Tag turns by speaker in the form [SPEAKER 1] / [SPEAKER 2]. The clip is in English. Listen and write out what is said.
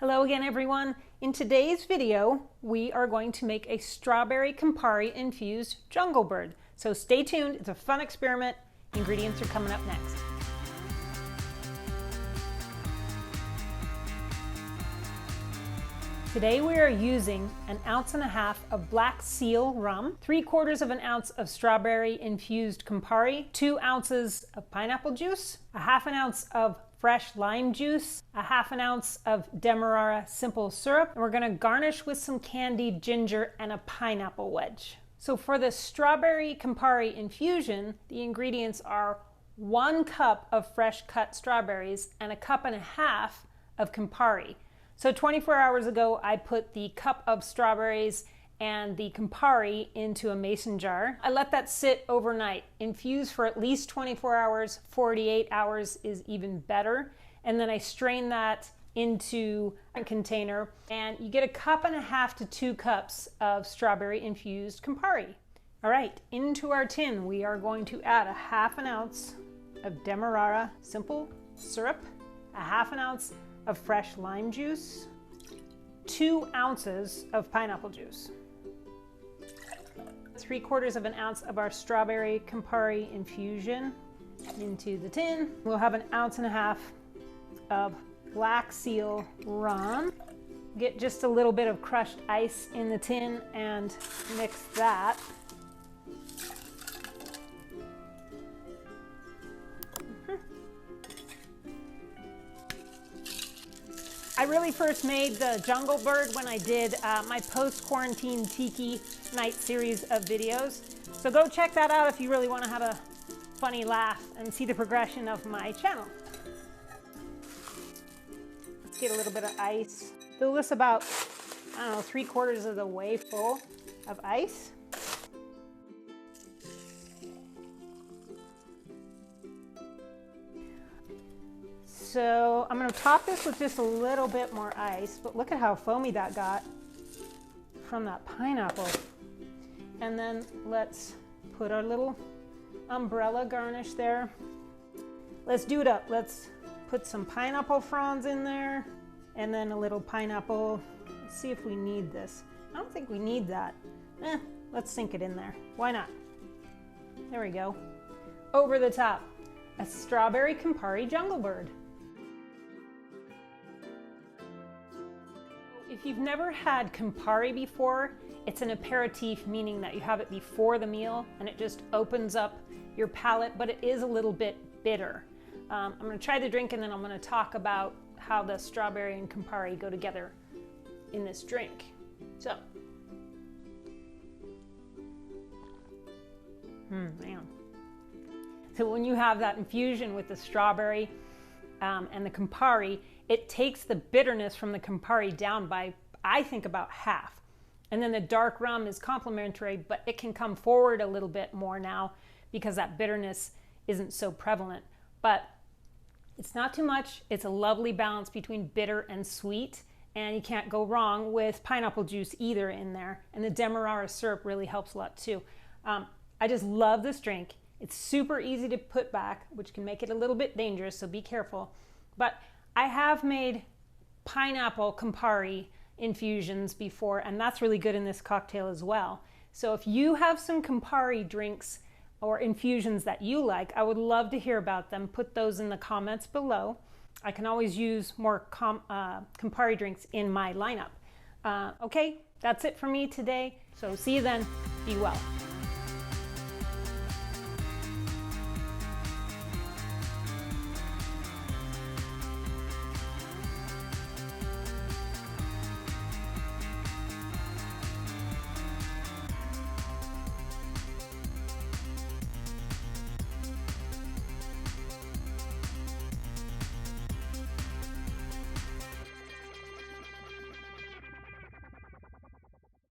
[SPEAKER 1] Hello again, everyone. In today's video, we are going to make a Strawberry Campari Infused Jungle Bird. So stay tuned, it's a fun experiment. Ingredients are coming up next. Today we are using 1.5 ounces of black Seal Rum, 3/4 ounce of Strawberry Infused Campari, 2 ounces of pineapple juice, 1/2 ounce of fresh lime juice, 1/2 ounce of Demerara simple syrup, and we're going to garnish with some candied ginger and a pineapple wedge. So for the Strawberry Campari Infusion, the ingredients are 1 cup of fresh cut strawberries and 1.5 cups of Campari. So 24 hours ago, I put the cup of strawberries and the Campari into a mason jar. I let that sit overnight, infuse for at least 24 hours, 48 hours is even better. And then I strain that into a container, and you get 1.5 cups to 2 cups of strawberry infused Campari. All right, into our tin, we are going to add 1/2 ounce of Demerara simple syrup, 1/2 ounce of fresh lime juice, 2 ounces of pineapple juice, 3/4 ounce of our Strawberry Campari Infusion into the tin. We'll have 1.5 ounces of Black Seal Rum. Get just a little bit of crushed ice in the tin and mix that. I really first made the Jungle Bird when I did my post-quarantine Tiki night series of videos. So go check that out if you really want to have a funny laugh and see the progression of my channel. Let's get a little bit of ice. Fill this about, I don't know, 3/4 of the way full of ice. So I'm going to top this with just a little bit more ice, but look at how foamy that got from that pineapple. And then let's put our little umbrella garnish there. Let's do it up. Let's put some pineapple fronds in there and then a little pineapple. Let's see if we need this. I don't think we need that. Let's sink it in there. Why not? There we go. Over the top, a Strawberry Campari Jungle Bird. If you've never had Campari before, it's an aperitif, meaning that you have it before the meal and it just opens up your palate, but it is a little bit bitter. I'm going to try the drink and then I'm going to talk about how the strawberry and Campari go together in this drink. So, man. So when you have that infusion with the strawberry and the Campari, it takes the bitterness from the Campari down by, I think, about half. And then the dark rum is complementary, but it can come forward a little bit more now because that bitterness isn't so prevalent. But it's not too much. It's a lovely balance between bitter and sweet, and you can't go wrong with pineapple juice either in there. And the Demerara syrup really helps a lot too. I just love this drink. It's super easy to put back, which can make it a little bit dangerous, so be careful. But I have made pineapple Campari infusions before, and that's really good in this cocktail as well. So if you have some Campari drinks or infusions that you like, I would love to hear about them. Put those in the comments below. I can always use more Campari drinks in my lineup. Okay, that's it for me today. So see you then. Be well.